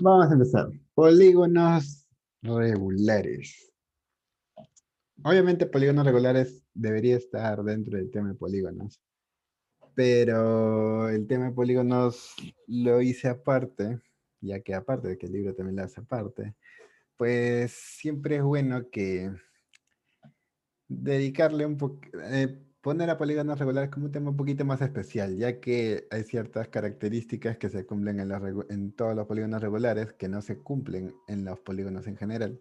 Vamos a empezar. Polígonos regulares. Obviamente polígonos regulares debería estar dentro del tema de polígonos, pero el tema de polígonos lo hice aparte, ya que aparte de que el libro también lo hace aparte, pues siempre es bueno que dedicarle un poco, poner a polígonos regulares como un tema un poquito más especial, ya que hay ciertas características que se cumplen en, en todos los polígonos regulares que no se cumplen en los polígonos en general.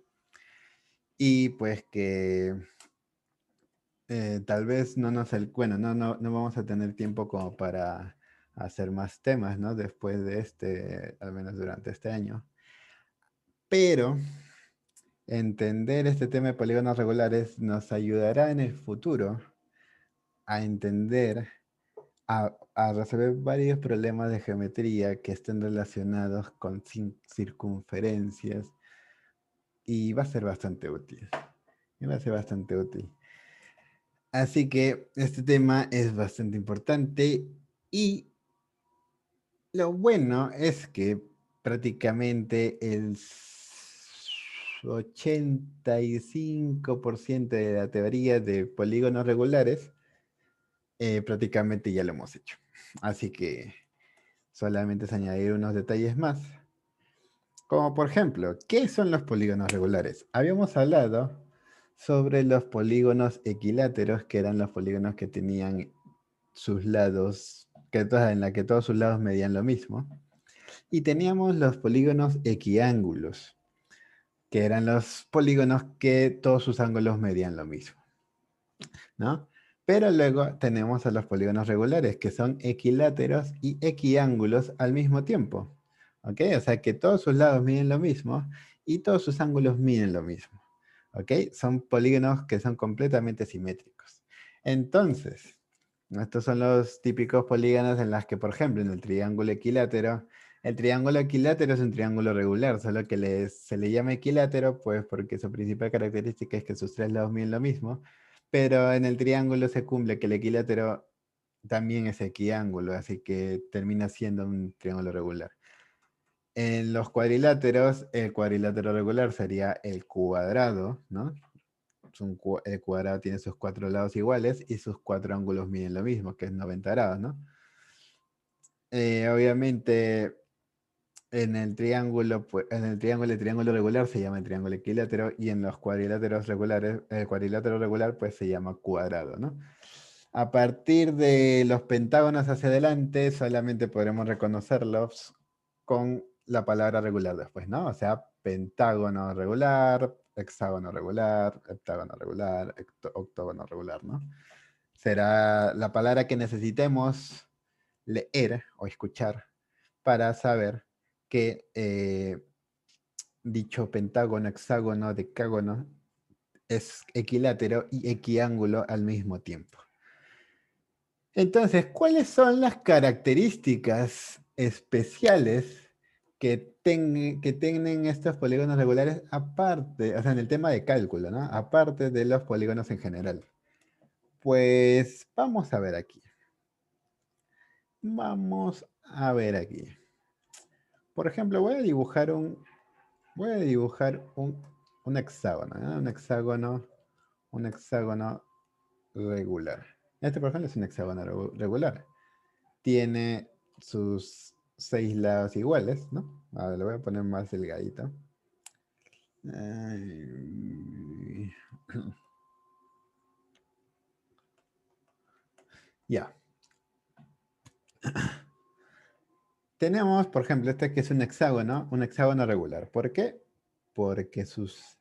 Y pues que tal vez no nos, bueno, no vamos a tener tiempo como para hacer más temas, ¿no? Después de este, al menos durante este año. Pero entender este tema de polígonos regulares nos ayudará en el futuro a entender, a resolver varios problemas de geometría que estén relacionados con circunferencias y va a ser bastante útil. Y va a ser bastante útil. Así que este tema es bastante importante y lo bueno es que prácticamente el 85% de la teoría de polígonos regulares prácticamente ya lo hemos hecho. Así que solamente es añadir unos detalles más. Como por ejemplo, ¿qué son los polígonos regulares? Habíamos hablado sobre los polígonos equiláteros, que eran los polígonos que tenían sus lados, en la que todos sus lados medían lo mismo. Y teníamos los polígonos equiángulos, que eran los polígonos que todos sus ángulos medían lo mismo, ¿no? Pero luego tenemos a los polígonos regulares, que son equiláteros y equiángulos al mismo tiempo. ¿Ok? O sea que todos sus lados miden lo mismo y todos sus ángulos miden lo mismo. ¿Ok? Son polígonos que son completamente simétricos. Entonces, estos son los típicos polígonos en las que, por ejemplo, en el triángulo equilátero es un triángulo regular, solo que se le llama equilátero, pues porque su principal característica es que sus tres lados miden lo mismo, pero en el triángulo se cumple que el equilátero también es equiángulo, así que termina siendo un triángulo regular. En los cuadriláteros, el cuadrilátero regular sería el cuadrado, ¿no? El cuadrado tiene sus cuatro lados iguales y sus cuatro ángulos miden lo mismo, que es 90 grados, ¿no? Obviamente, en el triángulo, pues, el triángulo regular se llama el triángulo equilátero y en los cuadriláteros regulares, el cuadrilátero regular, pues se llama cuadrado, ¿no? A partir de los pentágonos hacia adelante, solamente podremos reconocerlos con la palabra regular después, ¿no? O sea, pentágono regular, hexágono regular, heptágono regular, octógono regular, ¿no? Será la palabra que necesitemos leer o escuchar para saber que dicho pentágono, hexágono, decágono es equilátero y equiángulo al mismo tiempo. Entonces, ¿cuáles son las características especiales que tienen estos polígonos regulares aparte, o sea, en el tema de cálculo, ¿no? Aparte de los polígonos en general? Pues vamos a ver aquí. Vamos a ver aquí. Por ejemplo, voy a dibujar un hexágono, ¿no? Un hexágono regular. Este, por ejemplo, es un hexágono regular. Tiene sus seis lados iguales, ¿no? Ahora lo voy a poner más delgadito. Ay. Ya. Tenemos, por ejemplo, este que es un hexágono regular. ¿Por qué? Porque sus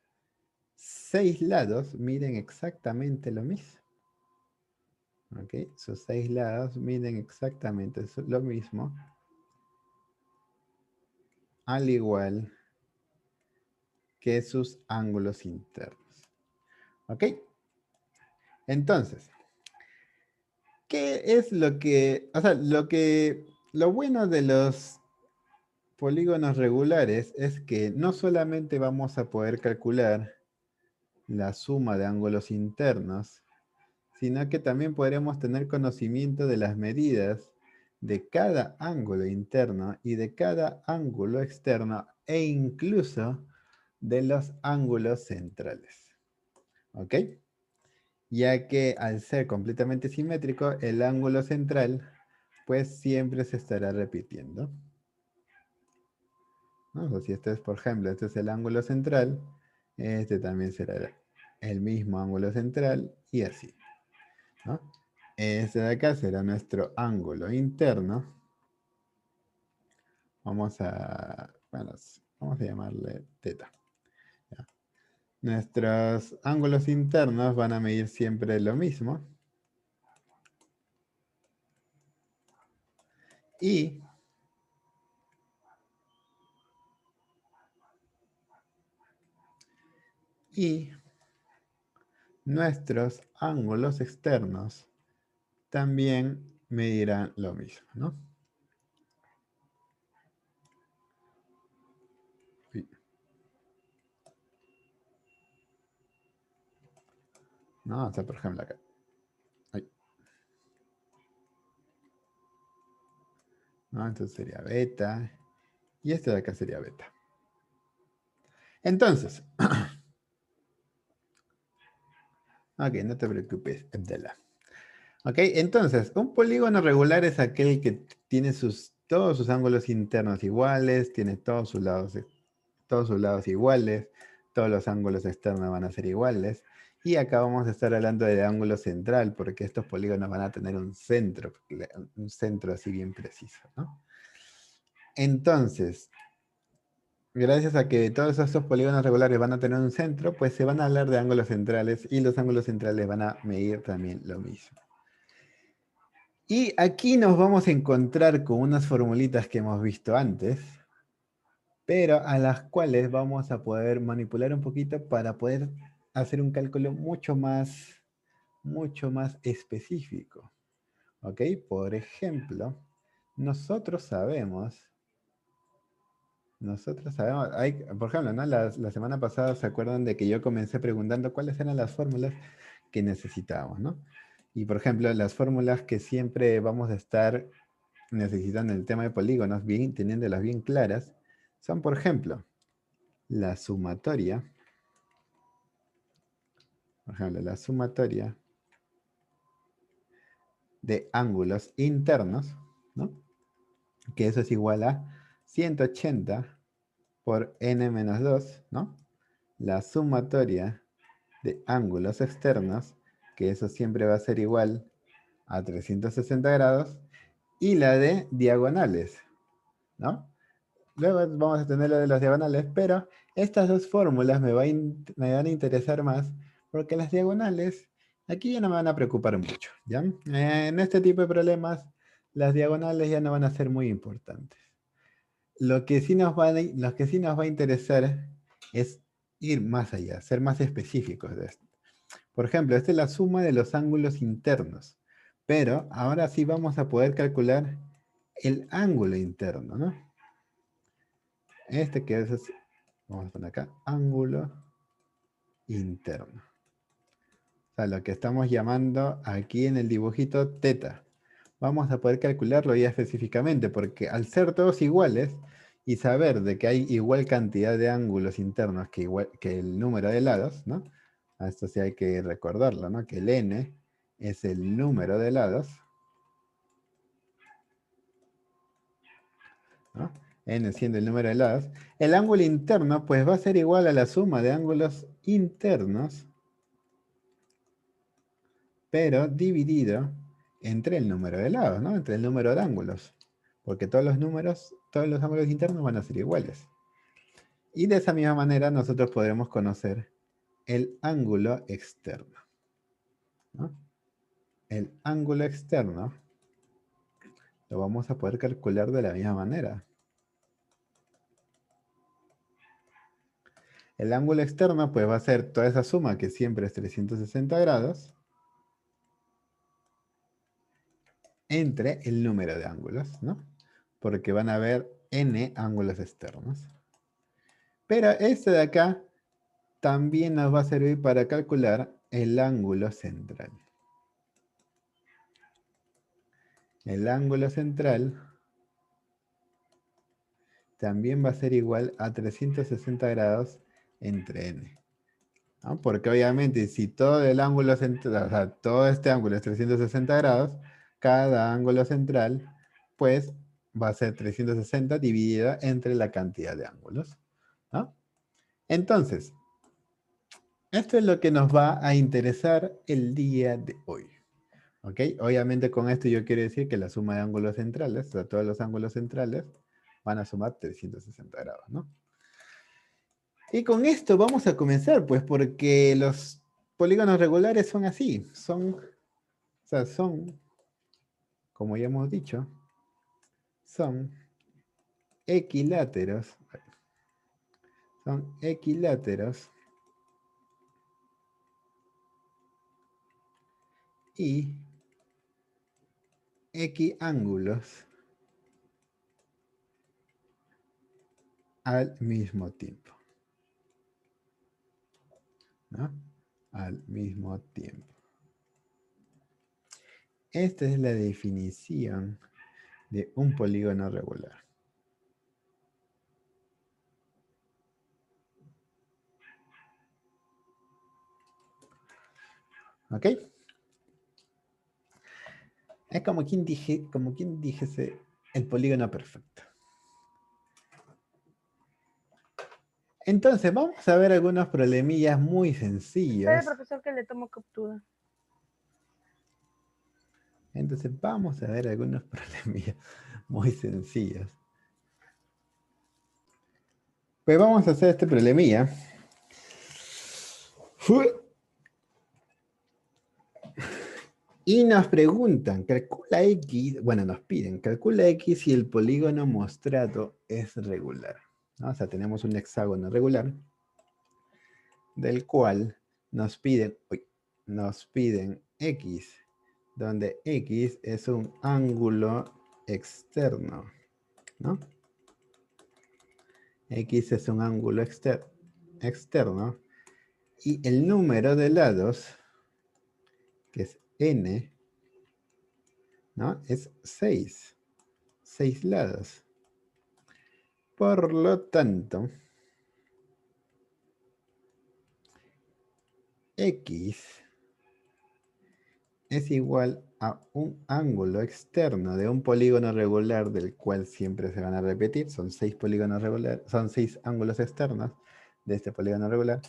seis lados miden exactamente lo mismo. ¿Ok? Sus seis lados miden exactamente lo mismo. Al igual que sus ángulos internos. ¿Ok? Entonces, ¿qué es lo que, o sea, lo bueno de los polígonos regulares es que no solamente vamos a poder calcular la suma de ángulos internos, sino que también podremos tener conocimiento de las medidas de cada ángulo interno y de cada ángulo externo e incluso de los ángulos centrales. ¿Ok? Ya que al ser completamente simétrico, el ángulo central pues siempre se estará repitiendo. ¿No? O sea, si este es, por ejemplo, este es el ángulo central, este también será el mismo ángulo central y así, ¿no? Este de acá será nuestro ángulo interno. Bueno, vamos a llamarle teta. ¿Ya? Nuestros ángulos internos van a medir siempre lo mismo. Y nuestros ángulos externos también medirán lo mismo, ¿no? Sí. ¿No? O sea, por ejemplo, acá. Ay. ¿No? Entonces sería beta. Y este de acá sería beta. Entonces, ok, no te preocupes, Abdallah. Ok, entonces, un polígono regular es aquel que tiene todos sus ángulos internos iguales, tiene todos sus lados iguales, todos los ángulos externos van a ser iguales. Y acá vamos a estar hablando del ángulo central, porque estos polígonos van a tener un centro así bien preciso, ¿no? Entonces, gracias a que todos estos polígonos regulares van a tener un centro, pues se van a hablar de ángulos centrales y los ángulos centrales van a medir también lo mismo. Y aquí nos vamos a encontrar con unas formulitas que hemos visto antes, pero a las cuales vamos a poder manipular un poquito para poder hacer un cálculo mucho más específico. ¿Ok? Por ejemplo, nosotros sabemos, por ejemplo, ¿no? La semana pasada se acuerdan de que yo comencé preguntando cuáles eran las fórmulas que necesitábamos, ¿no? Y por ejemplo, las fórmulas que siempre vamos a estar necesitando el tema de polígonos, bien, teniéndolas bien claras, son, por ejemplo, la sumatoria, por ejemplo, la sumatoria de ángulos internos, ¿no? Que eso es igual a 180 por n menos 2, ¿no? La sumatoria de ángulos externos, que eso siempre va a ser igual a 360 grados, y la de diagonales, ¿no? Luego vamos a tener lo de los diagonales, pero estas dos fórmulas me van a interesar más porque las diagonales aquí ya no me van a preocupar mucho, ¿ya? En este tipo de problemas, las diagonales ya no van a ser muy importantes. Lo que sí nos va a interesar es ir más allá, ser más específicos de esto. Por ejemplo, esta es la suma de los ángulos internos, pero ahora sí vamos a poder calcular el ángulo interno, ¿no? Este que es, vamos a poner acá, ángulo interno. O sea, lo que estamos llamando aquí en el dibujito teta. Vamos a poder calcularlo ya específicamente, porque al ser todos iguales y saber de que hay igual cantidad de ángulos internos que el número de lados, ¿no? A esto sí hay que recordarlo, ¿no? Que el n es el número de lados, ¿no? N siendo el número de lados. El ángulo interno, pues va a ser igual a la suma de ángulos internos, pero dividido entre el número de lados, ¿no? Entre el número de ángulos. Porque todos los ángulos internos van a ser iguales. Y de esa misma manera nosotros podremos conocer el ángulo externo, ¿no? El ángulo externo lo vamos a poder calcular de la misma manera. El ángulo externo pues va a ser toda esa suma que siempre es 360 grados entre el número de ángulos, ¿no? Porque van a haber n ángulos externos. Pero este de acá también nos va a servir para calcular el ángulo central. el ángulo central también va a ser igual a 360 grados entre n. ¿No? Porque obviamente si todo el ángulo central, o sea, todo este ángulo es 360 grados, cada ángulo central, pues, va a ser 360 dividida entre la cantidad de ángulos. ¿No? Entonces, esto es lo que nos va a interesar el día de hoy. ¿Ok? Obviamente con esto yo quiero decir que la suma de ángulos centrales, o sea, todos los ángulos centrales, van a sumar 360 grados, ¿no? Y con esto vamos a comenzar, pues, porque los polígonos regulares son así, o sea, son, como ya hemos dicho, son equiláteros, y equiángulos al mismo tiempo, ¿no? Al mismo tiempo. Esta es la definición de un polígono regular. ¿Ok? Es como quien dijese el polígono perfecto. Entonces, vamos a ver algunos problemillas muy sencillos. ¿Sabe, profesor, que le tomo captura? Entonces, vamos a ver algunos problemillas muy sencillos. Pues vamos a hacer este problemilla. Y nos preguntan, calcula X, bueno, nos piden, calcula X si el polígono mostrado es regular, ¿no? O sea, tenemos un hexágono regular, del cual nos piden X, donde X es un ángulo externo, ¿no? X es un ángulo externo, y el número de lados, que es n, ¿no? Es 6. 6 lados. Por lo tanto, X es igual a un ángulo externo de un polígono regular del cual siempre se van a repetir. Son 6 polígonos regulares, son 6 ángulos externos de este polígono regular.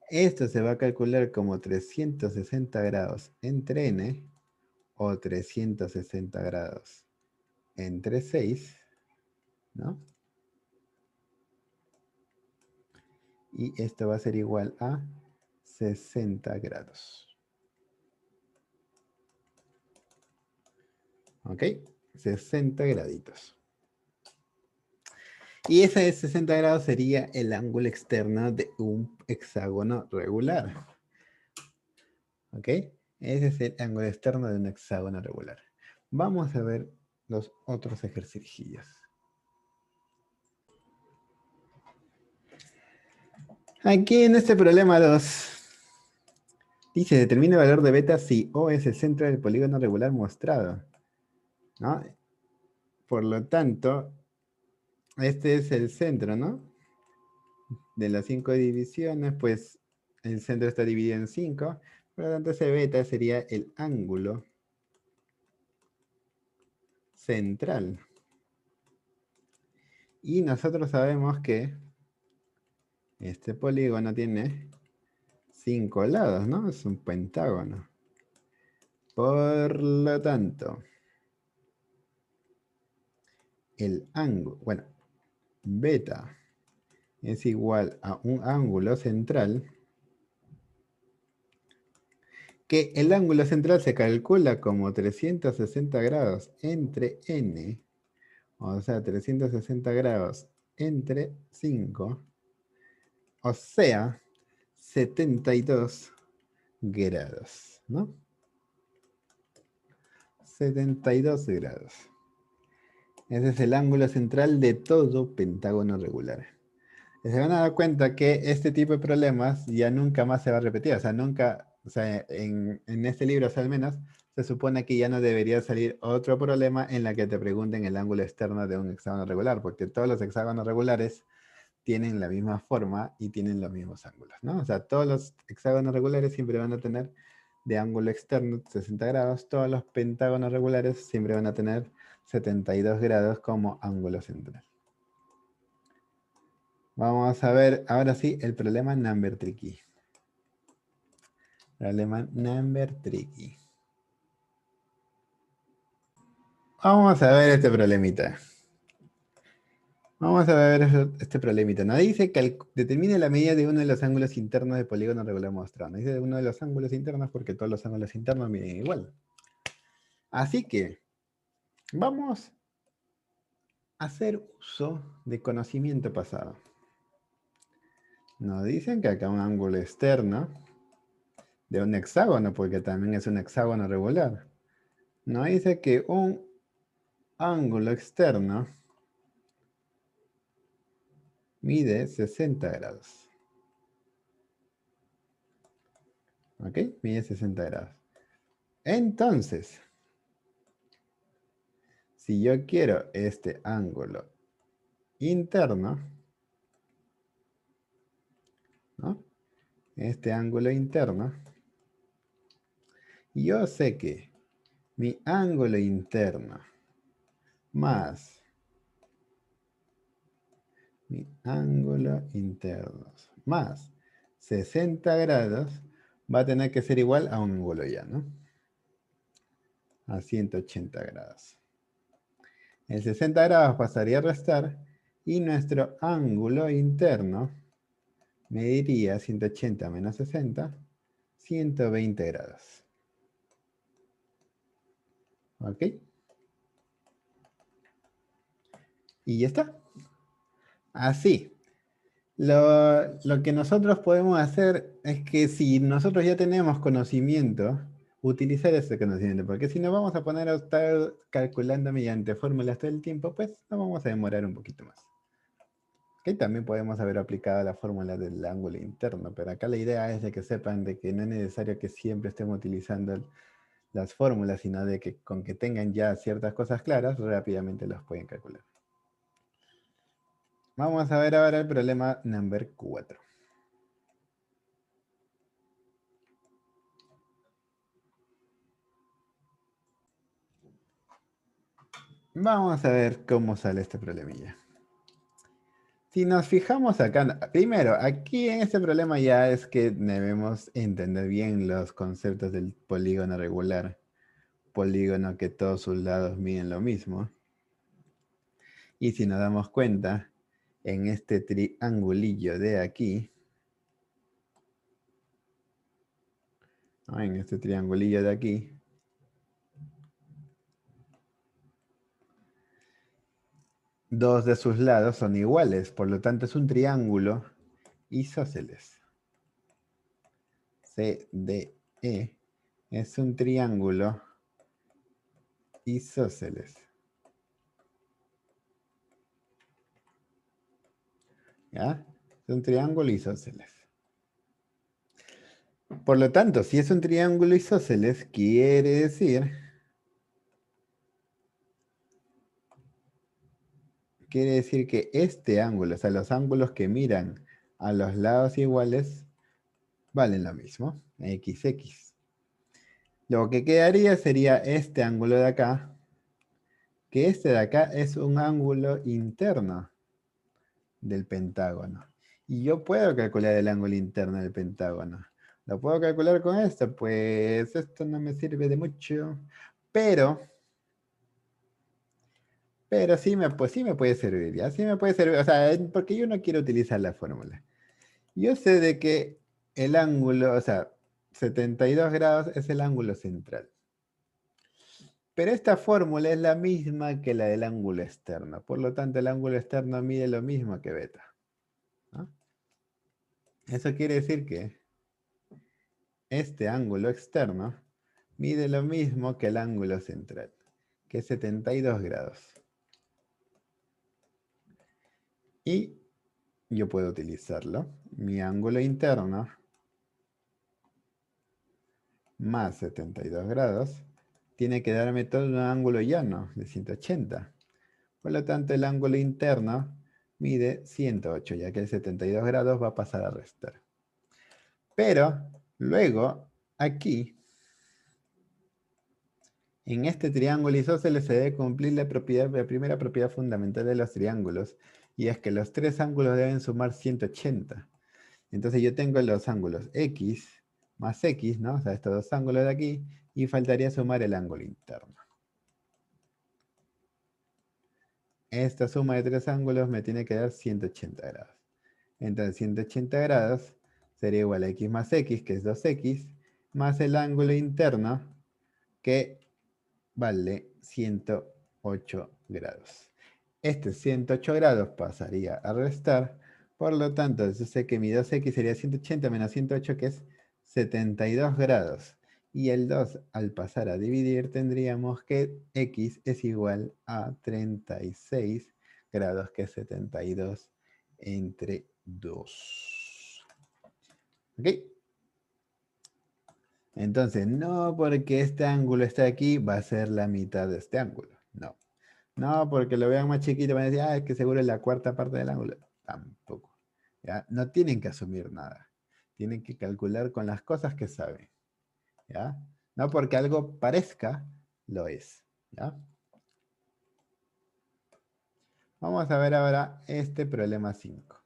Esto se va a calcular como 360 grados entre n o 360 grados entre 6, ¿no? Y esto va a ser igual a 60 grados. ¿Ok? 60 graditos. Y ese de 60 grados sería el ángulo externo de un hexágono regular. ¿Ok? Ese es el ángulo externo de un hexágono regular. Vamos a ver los otros ejercicios. Aquí en este problema 2, dice, determina el valor de beta si O es el centro del polígono regular mostrado, ¿no? Por lo tanto, este es el centro, ¿no? De las 5 divisiones, pues el centro está dividido en 5, por lo tanto ese beta sería el ángulo central. Y nosotros sabemos que este polígono tiene 5 lados, ¿no? Es un pentágono. Por lo tanto, el ángulo, bueno, beta es igual a un ángulo central, que el ángulo central se calcula como 360 grados entre n, o sea, 360 grados entre 5, o sea, 72 grados, ¿no? 72 grados. Ese es el ángulo central de todo pentágono regular. Y se van a dar cuenta que este tipo de problemas ya nunca más se va a repetir. O sea, nunca, o sea, en este libro, o sea, al menos, se supone que ya no debería salir otro problema en la que te pregunten el ángulo externo de un hexágono regular, porque todos los hexágonos regulares tienen la misma forma y tienen los mismos ángulos, ¿no? O sea, todos los hexágonos regulares siempre van a tener de ángulo externo 60 grados, todos los pentágonos regulares siempre van a tener 72 grados como ángulo central. Vamos a ver ahora sí el problema number tricky. Problema number tricky. Vamos a ver este problemita. Vamos a ver este problemita. Nos dice que determine la medida de uno de los ángulos internos del polígono regular mostrado. Nos dice uno de los ángulos internos porque todos los ángulos internos miden igual. Así que vamos a hacer uso de conocimiento pasado. Nos dicen que acá un ángulo externo de un hexágono, porque también es un hexágono regular. Nos dice que un ángulo externo mide 60 grados. ¿Ok? Mide 60 grados. Entonces, si yo quiero este ángulo interno, ¿no? Este ángulo interno, yo sé que mi ángulo interno más mi ángulo interno más 60 grados va a tener que ser igual a un ángulo ya, ¿no? A 180 grados. El 60 grados pasaría a restar y nuestro ángulo interno mediría 180 menos 60, 120 grados. ¿Ok? Y ya está. Así. Lo que nosotros podemos hacer es que si nosotros ya tenemos conocimiento, utilizar ese conocimiento, porque si nos vamos a poner a estar calculando mediante fórmulas todo el tiempo, pues nos vamos a demorar un poquito más. Que también podemos haber aplicado la fórmula del ángulo interno, pero acá la idea es de que sepan de que no es necesario que siempre estemos utilizando las fórmulas, sino de que con que tengan ya ciertas cosas claras, rápidamente los pueden calcular. Vamos a ver ahora el problema number 4. Vamos a ver cómo sale este problemilla. Si nos fijamos acá, primero, aquí en este problema ya es que debemos entender bien los conceptos del polígono regular, polígono que todos sus lados miden lo mismo. Y si nos damos cuenta, en este triangulillo de aquí, ¿no? En este triangulillo de aquí, dos de sus lados son iguales, por lo tanto es un triángulo isósceles. CDE es un triángulo isósceles. ¿Ya? Es un triángulo isósceles. Por lo tanto, si es un triángulo isósceles, quiere decir que este ángulo, o sea, los ángulos que miran a los lados iguales, valen lo mismo, XX. Lo que quedaría sería este ángulo de acá, que este de acá es un ángulo interno del pentágono. Y yo puedo calcular el ángulo interno del pentágono. ¿Lo puedo calcular con esto? Pues esto no me sirve de mucho. Pero sí me puede servir, ¿ya? Sí me puede servir, o sea, porque yo no quiero utilizar la fórmula. Yo sé de que el ángulo, o sea, 72 grados es el ángulo central. Pero esta fórmula es la misma que la del ángulo externo. Por lo tanto, el ángulo externo mide lo mismo que beta, ¿no? Eso quiere decir que este ángulo externo mide lo mismo que el ángulo central, que es 72 grados. Y yo puedo utilizarlo. Mi ángulo interno más 72 grados tiene que darme todo un ángulo llano de 180. Por lo tanto, el ángulo interno mide 108, ya que el 72 grados va a pasar a restar. Pero luego, aquí, en este triángulo isósceles se debe cumplir la primera propiedad fundamental de los triángulos, y es que los tres ángulos deben sumar 180. Entonces yo tengo los ángulos X más X, ¿no? O sea, estos dos ángulos de aquí, y faltaría sumar el ángulo interno. Esta suma de tres ángulos me tiene que dar 180 grados. Entonces 180 grados sería igual a X más X, que es 2X, más el ángulo interno, que vale 108 grados. Este 108 grados pasaría a restar, por lo tanto, yo sé que mi 2X sería 180 menos 108, que es 72 grados. Y el 2, al pasar a dividir, tendríamos que X es igual a 36 grados, que es 72 entre 2. ¿Ok? Entonces, no porque este ángulo está aquí, va a ser la mitad de este ángulo. No. No, porque lo vean más chiquito, van a decir, ah, es que seguro es la cuarta parte del ángulo. Tampoco. ¿Ya? No tienen que asumir nada. Tienen que calcular con las cosas que saben. ¿Ya? No porque algo parezca, lo es. ¿Ya? Vamos a ver ahora este problema 5.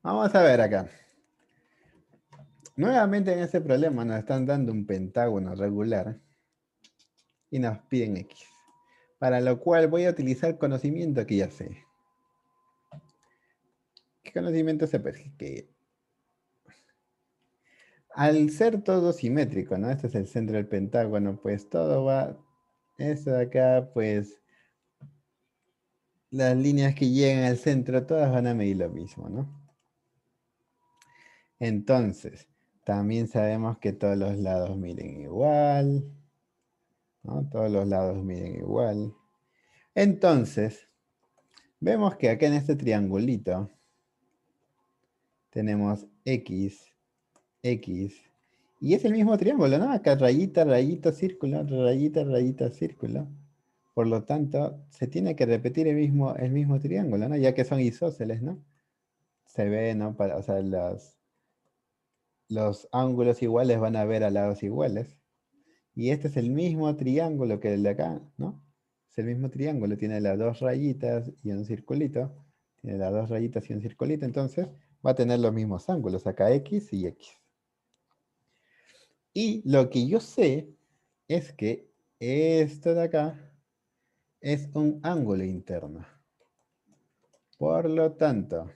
Vamos a ver acá. Nuevamente en este problema nos están dando un pentágono regular y nos piden X. Para lo cual voy a utilizar conocimiento que ya sé. ¿Qué conocimiento sé? Pues que al ser todo simétrico, ¿no? Este es el centro del pentágono, pues todo va, esto de acá, pues las líneas que llegan al centro, todas van a medir lo mismo, ¿no? Entonces, también sabemos que todos los lados miden igual, ¿no? Todos los lados miden igual. Entonces, vemos que acá en este triangulito tenemos X, X, y es el mismo triángulo, ¿no? Acá rayita, rayita, círculo, rayita, rayita, círculo. Por lo tanto, se tiene que repetir el mismo triángulo, ¿no? Ya que son isósceles, ¿no? Se ve, ¿no? O sea, los ángulos iguales van a ver a lados iguales. Y este es el mismo triángulo que el de acá, ¿no? Es el mismo triángulo, tiene las dos rayitas y un circulito. Tiene las dos rayitas y un circulito, entonces va a tener los mismos ángulos, acá X y X. Y lo que yo sé es que esto de acá es un ángulo interno. Por lo tanto,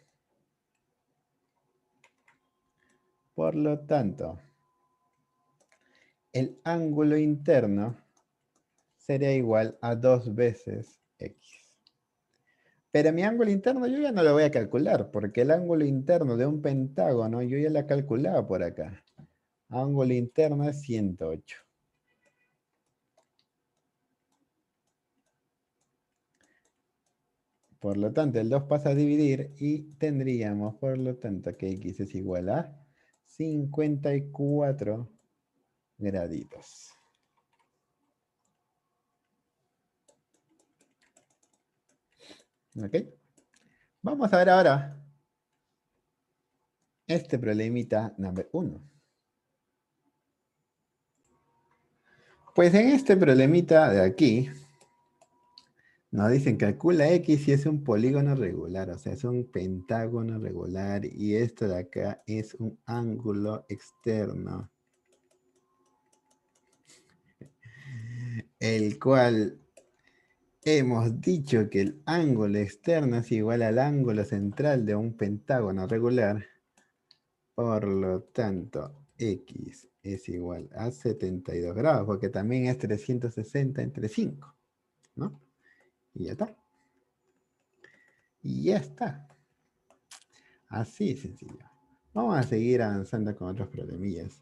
el ángulo interno sería igual a 2 veces X. Pero mi ángulo interno yo ya no lo voy a calcular, porque el ángulo interno de un pentágono yo ya la calculaba por acá. Ángulo interno es 108. Por lo tanto, el 2 pasa a dividir y tendríamos, por lo tanto, que X es igual a 54 graditos. ¿Ok? Vamos a ver ahora este problemita number 1. Pues en este problemita de aquí, nos dicen calcula X y es un polígono regular, o sea, es un pentágono regular y esto de acá es un ángulo externo, el cual hemos dicho que el ángulo externo es igual al ángulo central de un pentágono regular, por lo tanto, X es igual a 72 grados, porque también es 360 entre 5, ¿no? Y ya está. Y ya está. Así de sencillo. Vamos a seguir avanzando con otros problemillas.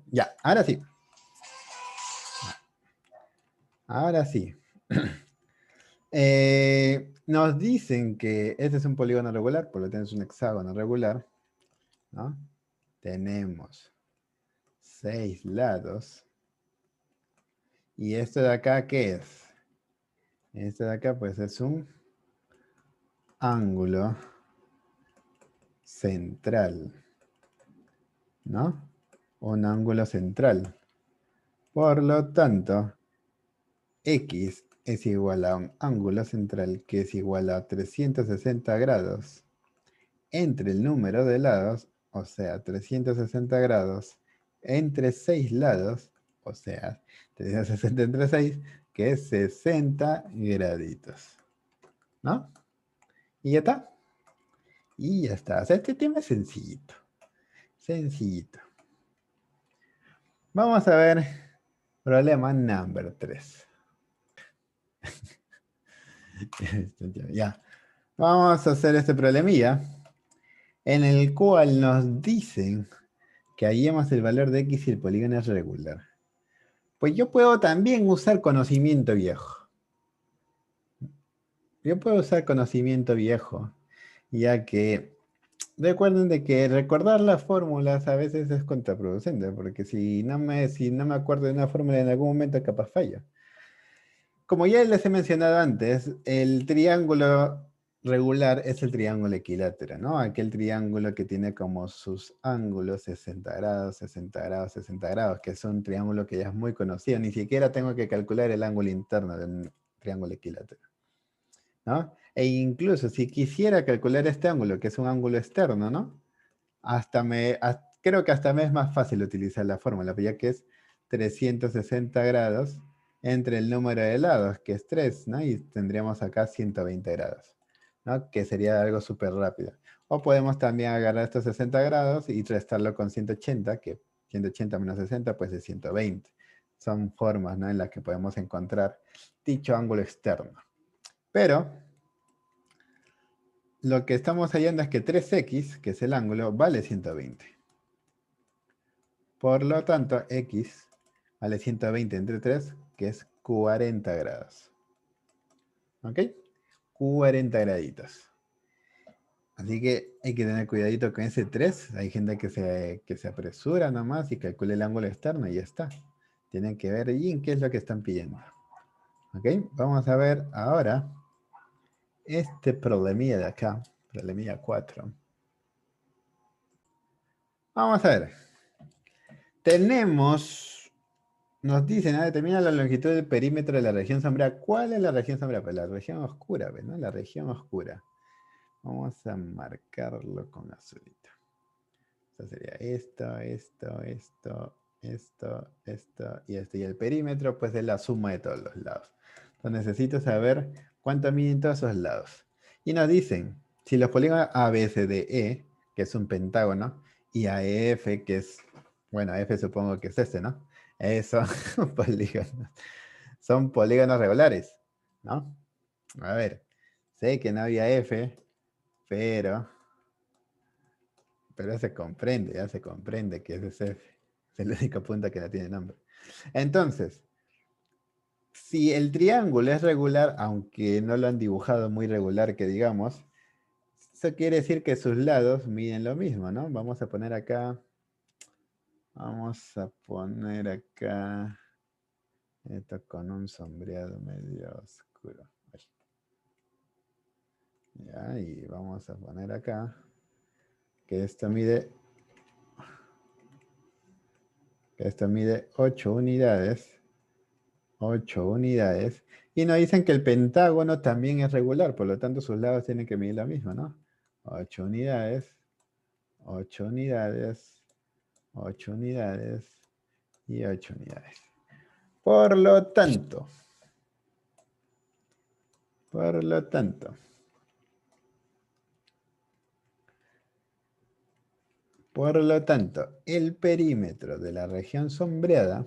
Ya, ahora sí. Ahora sí. Nos dicen que este es un polígono regular, por lo tanto es un hexágono regular, ¿no? Tenemos 6 lados. ¿Y esto de acá qué es? Esto de acá pues es un ángulo central, ¿no? Un ángulo central. Por lo tanto, X es igual a un ángulo central que es igual a 360 grados entre el número de lados, o sea, 360 grados entre 6 lados, o sea, 360 entre 6, que es 60 graditos, ¿no? Y ya está. Y ya está. O sea, este tema es sencillito. Sencillito. Vamos a ver problema number 3. Ya. Vamos a hacer este problemilla en el cual nos dicen que hallemos el valor de X y el polígono es regular. Pues yo puedo también usar conocimiento viejo. Yo puedo usar conocimiento viejo, ya que recuerden de que recordar las fórmulas a veces es contraproducente, porque si no me acuerdo de una fórmula en algún momento capaz fallo. Como ya les he mencionado antes, el triángulo regular es el triángulo equilátero, ¿no? Aquel triángulo que tiene como sus ángulos 60 grados, 60 grados, 60 grados, que es un triángulo que ya es muy conocido. Ni siquiera tengo que calcular el ángulo interno de un triángulo equilátero, ¿no? E incluso si quisiera calcular este ángulo, que es un ángulo externo, ¿no? Creo que hasta me es más fácil utilizar la fórmula, ya que es 360 grados entre el número de lados, que es 3, ¿no? Y tendríamos acá 120 grados, ¿no? Que sería algo súper rápido. O podemos también agarrar estos 60 grados y restarlo con 180, que 180 menos 60 pues es 120. Son formas, ¿no? En las que podemos encontrar dicho ángulo externo. Pero lo que estamos hallando es que 3x, que es el ángulo, vale 120. Por lo tanto, x vale 120 entre 3, que es 40 grados. ¿Ok? 40 graditos. Así que hay que tener cuidadito con ese 3. Hay gente que se apresura nomás y calcula el ángulo externo y ya está. Tienen que ver bien qué es lo que están pidiendo. ¿Ok? Vamos a ver ahora este problemilla de acá. Problemilla 4. Vamos a ver. Nos dicen, determina la longitud del perímetro de la región sombreada. ¿Cuál es la región sombreada? Pues la región oscura, ¿ves, no? La región oscura. Vamos a marcarlo con azulito. Esto sería esto y esto. Y el perímetro, pues, es la suma de todos los lados. Entonces necesito saber cuánto miden todos esos lados. Y nos dicen, si los polígonos ABCDE, que es un pentágono, y AEF, que es, bueno, F supongo que es este, ¿no? Eso, polígonos. Son polígonos regulares, ¿no? A ver, sé que no había F, pero ya se comprende que ese es F. Es el único punto que no tiene nombre. Entonces, si el triángulo es regular, aunque no lo han dibujado muy regular, que digamos, eso quiere decir que sus lados miden lo mismo, ¿no? Vamos a poner acá esto con un sombreado medio oscuro. Ay. Ya, y vamos a poner acá que esto mide 8 unidades. 8 unidades. Y nos dicen que el pentágono también es regular, por lo tanto sus lados tienen que medir lo mismo, ¿no? 8 unidades, 8 unidades, 8 unidades y 8 unidades. Por lo tanto, por lo tanto, por lo tanto, el perímetro de la región sombreada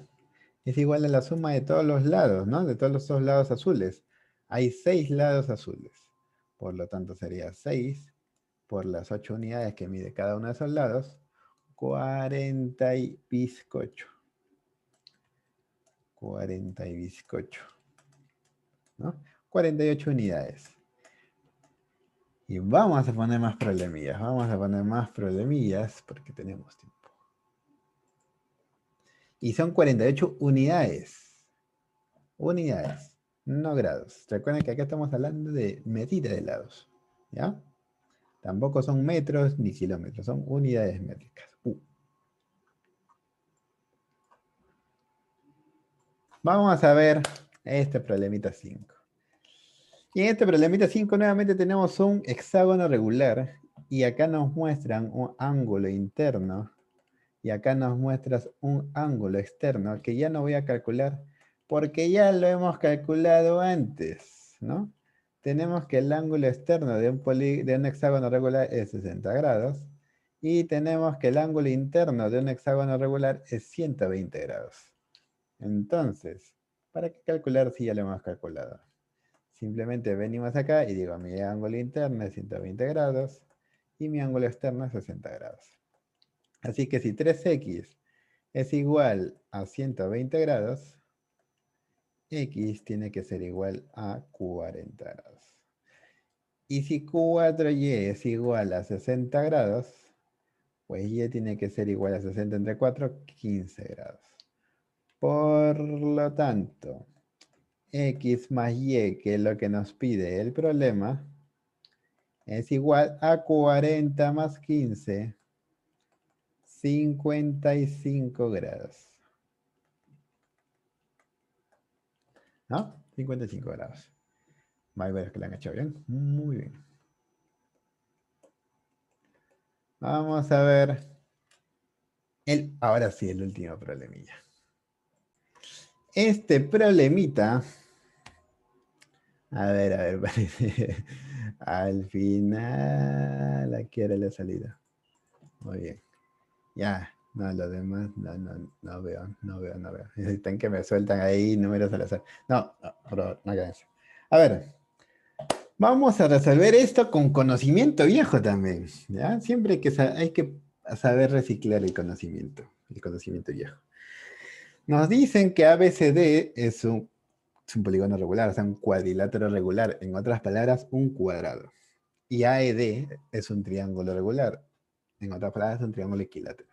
es igual a la suma de todos los lados, ¿no? De todos los dos lados azules. Hay 6 lados azules. Por lo tanto, sería 6 por las 8 unidades que mide cada uno de esos lados, 40 y bizcocho. 40 y bizcocho. ¿No? 48 unidades. Y vamos a poner más problemillas. Vamos a poner más problemillas porque tenemos tiempo. Y son 48 unidades. Unidades, no grados. Recuerden que acá estamos hablando de medida de lados. ¿Ya? Tampoco son metros ni kilómetros, son unidades métricas. Vamos a ver este problemita 5. Y en este problemita 5 nuevamente tenemos un hexágono regular. Y acá nos muestran un ángulo interno. Y acá nos muestras un ángulo externo que ya no voy a calcular porque ya lo hemos calculado antes, ¿no? Tenemos que el ángulo externo de un hexágono regular es 60 grados y tenemos que el ángulo interno de un hexágono regular es 120 grados. Entonces, ¿para qué calcular si ya lo hemos calculado? Simplemente venimos acá y digo, mi ángulo interno es 120 grados y mi ángulo externo es 60 grados. Así que si 3x es igual a 120 grados, x tiene que ser igual a 40 grados. Y si 4y es igual a 60 grados, pues y tiene que ser igual a 60 entre 4, 15 grados. Por lo tanto, x más y, que es lo que nos pide el problema, es igual a 40 más 15, 55 grados. ¿No? 55 grados. Hay varios que lo han hecho bien. Muy bien. Vamos a ver. Ahora sí, el último problemilla. Este problemita. A ver, parece. Al final. Aquí era la salida. Muy bien. Ya. No, lo demás. No veo. Necesitan que me sueltan ahí números al azar. No, por favor, no hagan eso. A ver. Vamos a resolver esto con conocimiento viejo también, ¿ya? Siempre hay que saber reciclar el conocimiento viejo. Nos dicen que ABCD es un polígono regular, o sea, un cuadrilátero regular. En otras palabras, un cuadrado. Y AED es un triángulo regular. En otras palabras, un triángulo equilátero.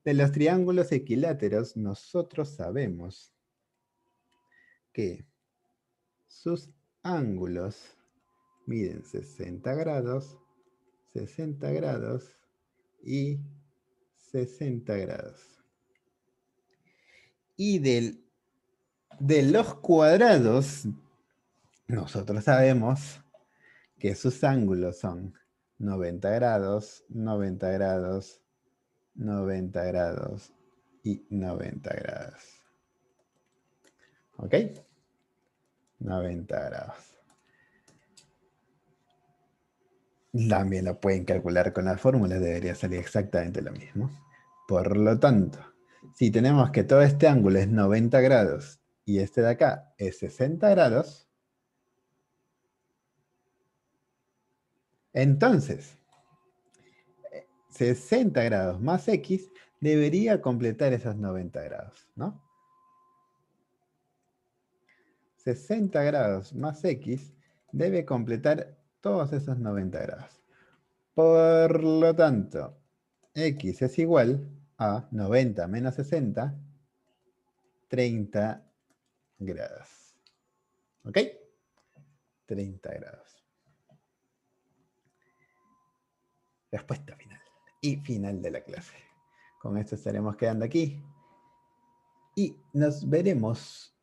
De los triángulos equiláteros, nosotros sabemos que sus ángulos miden 60 grados, 60 grados y 60 grados. Y de los cuadrados, nosotros sabemos que sus ángulos son 90 grados, 90 grados, 90 grados y 90 grados. ¿Ok? 90 grados. También lo pueden calcular con las fórmulas, debería salir exactamente lo mismo. Por lo tanto, si tenemos que todo este ángulo es 90 grados y este de acá es 60 grados, entonces 60 grados más x debería completar esos 90 grados, ¿no? 60 grados más x debe completar todos esos 90 grados. Por lo tanto, x es igual a 90 menos 60, 30 grados. ¿Ok? 30 grados. Respuesta final. Y final de la clase. Con esto estaremos quedando aquí. Y nos veremos